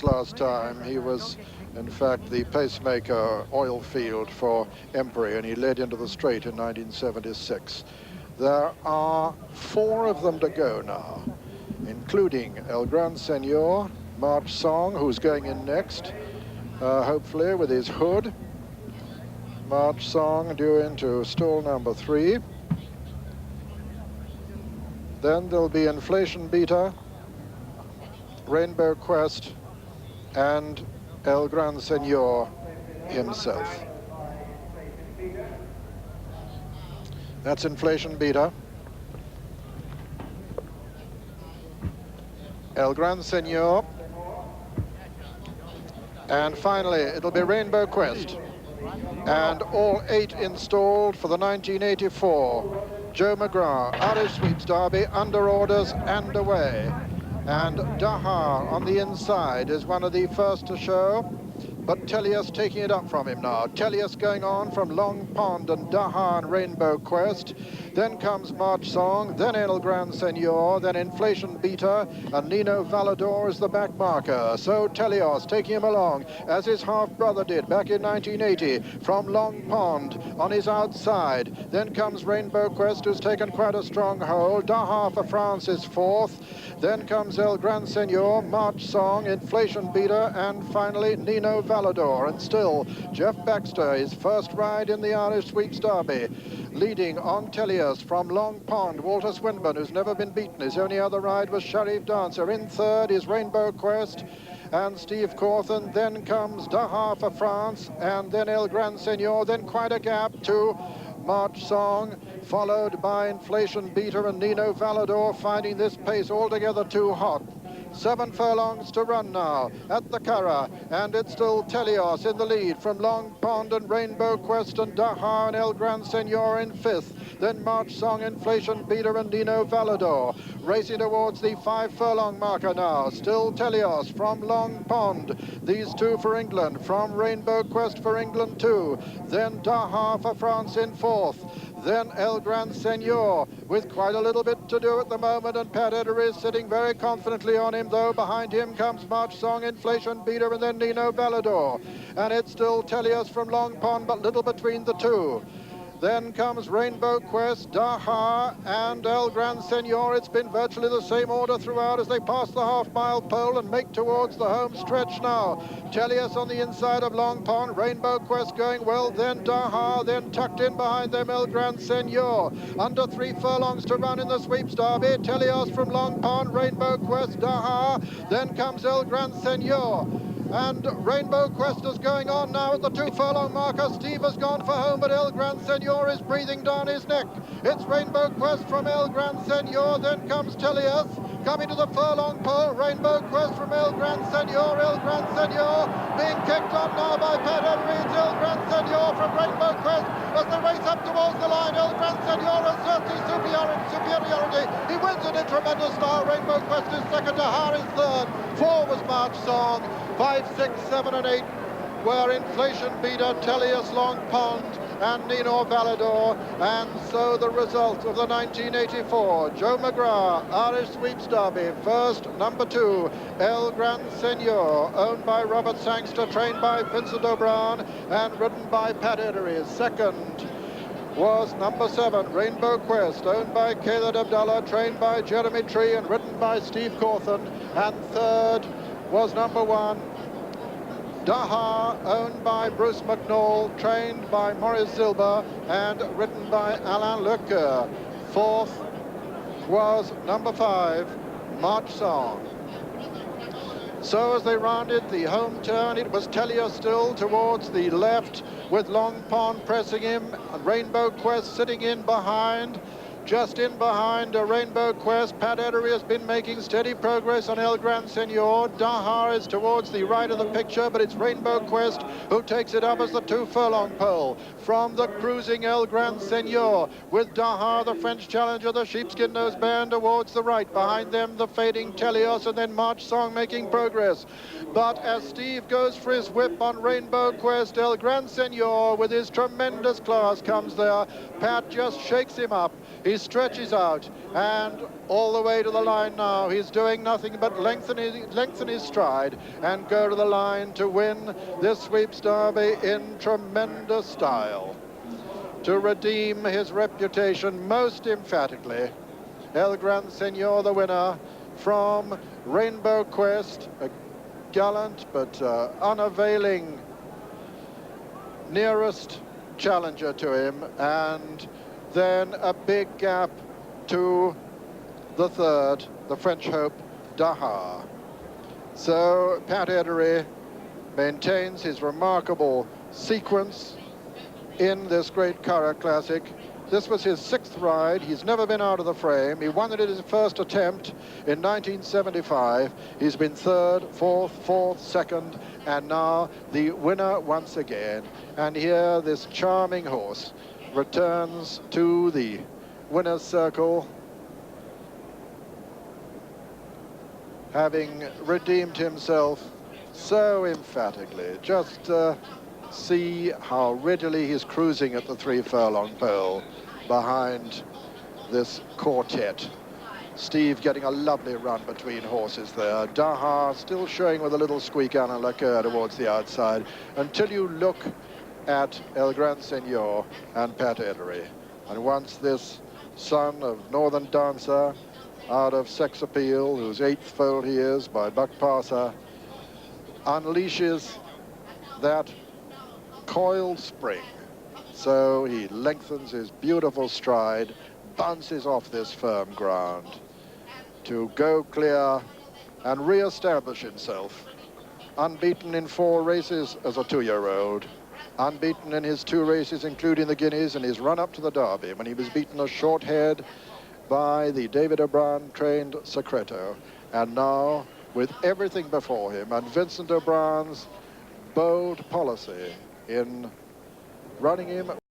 starts last time. He was, in fact, the pacemaker oil field for Embry, and he led into the straight in 1976. There are 4 of them to go now, including El Gran Senor, March Song, who's going in next, hopefully with his hood. March Song due into stall number 3. Then there'll be Inflation Beta, Rainbow Quest, and El Gran Senor himself. That's Inflation Beta. El Gran Senor. And finally, it'll be Rainbow Quest. And all 8 installed for the 1984 Joe McGrath Irish Sweeps Derby, under orders and away. And Dahar on the inside is one of the first to show, but Tellius taking it up from him now. Tellius going on from Long Pond and Dahar and Rainbow Quest. Then comes March Song, then El Gran Senor, then Inflation Beta, and Nino Valador is the back marker. So Tellius taking him along, as his half-brother did back in 1980, from Long Pond on his outside. Then comes Rainbow Quest, who's taken quite a strong hold. Dahar for France is 4th. Then comes El Gran Senor, March Song, Inflation Beta, and finally Nino Valador. And still, Jeff Baxter, his first ride in the Irish Sweeps Derby, leading on Tellius from Long Pond. Walter Swinburne, who's never been beaten. His only other ride was Sharif Dancer. In third is Rainbow Quest and Steve Cawthon. Then comes Dahar for France, and then El Gran Senor. Then quite a gap to March Song, followed by Inflation Beta and Nino Valador, finding this pace altogether too hot. 7 furlongs to run now at the Curragh, and it's still Tellius in the lead from Long Pond and Rainbow Quest and Dahar and El Gran Senor in 5th. Then March Song, Inflation Beta and Nino Valador racing towards the 5 furlong marker now. Still Tellius from Long Pond. These 2 for England, from Rainbow Quest for England too. Then Dahar for France in 4th. Then El Gran Senor with quite a little bit to do at the moment, and Pat Eder is sitting very confidently on him, though behind him comes March Song, Inflation Beta, and then Nino Valador. And it's still Tellius from Long Pond, but little between the 2. Then comes Rainbow Quest, Dahar, and El Gran Senor. It's been virtually the same order throughout as they pass the half-mile pole and make towards the home stretch now. Tellius on the inside of Long Pond, Rainbow Quest going well, then Dahar, then tucked in behind them El Gran Senor. Under 3 furlongs to run in the Sweeps Derby. Tellius from Long Pond, Rainbow Quest, Dahar, then comes El Gran Senor. And Rainbow Quest is going on now at the 2 furlong marker. Steve has gone for home, but El Gran Senor is breathing down his neck. It's Rainbow Quest from El Gran Senor, then comes Tellius. Coming to the furlong pole, Rainbow Quest from El Gran Senor. El Gran Senor being kicked on now by Pat Edwards. El Gran Senor from Rainbow Quest as they race up towards the line. El Gran Senor asserts superiority. He wins it in tremendous style. Rainbow Quest is second, Dahar is third. 4 was March Song. 5, 6, 7, and 8 were Inflation Beta, Tellius, Long Pond, and Nino Valador. And so the result of the 1984 Joe McGrath Irish Sweeps Derby. First, number 2, El Gran Senor, owned by Robert Sangster, trained by Vincent O'Brien, and ridden by Pat Edery. Second was number 7, Rainbow Quest, owned by Caleb Abdallah, trained by Jeremy Tree, and ridden by Steve Cawthon. And third was number 1, Dahar, owned by Bruce McNall, trained by Maurice Zilber, and ridden by Alain Leclerc. Fourth was number 5, March Song. So as they rounded the home turn, it was Tellius still towards the left, with Long Pond pressing him, Rainbow Quest sitting in behind. Just in behind a Rainbow Quest, Pat Edery has been making steady progress on El Gran Senor. Dahar is towards the right of the picture, but it's Rainbow Quest who takes it up as the 2 furlong pole from the cruising El Gran Senor, with Dahar, the French challenger, the sheepskin nose band towards the right. Behind them, the fading Tellius, and then March Song making progress. But as Steve goes for his whip on Rainbow Quest, El Gran Senor, with his tremendous class, comes there. Pat just shakes him up. He stretches out, and all the way to the line now. He's doing nothing but lengthen his stride and go to the line to win this Sweeps Derby in tremendous style. To redeem his reputation most emphatically, El Gran Senor, the winner from Rainbow Quest, a gallant but unavailing nearest challenger to him, and then a big gap to the third, the French hope, Daha. So Pat Edery maintains his remarkable sequence in this great Curragh Classic. This was his 6th ride. He's never been out of the frame. He won it at his first attempt in 1975. He's been 3rd, 4th, 4th, 2nd, and now the winner once again. And here this charming horse returns to the winner's circle, having redeemed himself so emphatically. Just see how readily he's cruising at the 3-furlong pole behind this quartet. Steve getting a lovely run between horses there. Daha still showing with a little squeak on a lacquer towards the outside, until you look at El Gran Senor and Pat Edery. And once this son of Northern Dancer, out of Sex Appeal, whose 8th foal he is by Buck Passer, unleashes that coiled spring, so he lengthens his beautiful stride, bounces off this firm ground to go clear and re-establish himself. Unbeaten in 4 races as a 2-year-old, unbeaten in his 2 races including the Guineas and his run up to the Derby, when he was beaten a short head by the David O'Brien trained Secreto. And now, with everything before him and Vincent O'Brien's bold policy in running him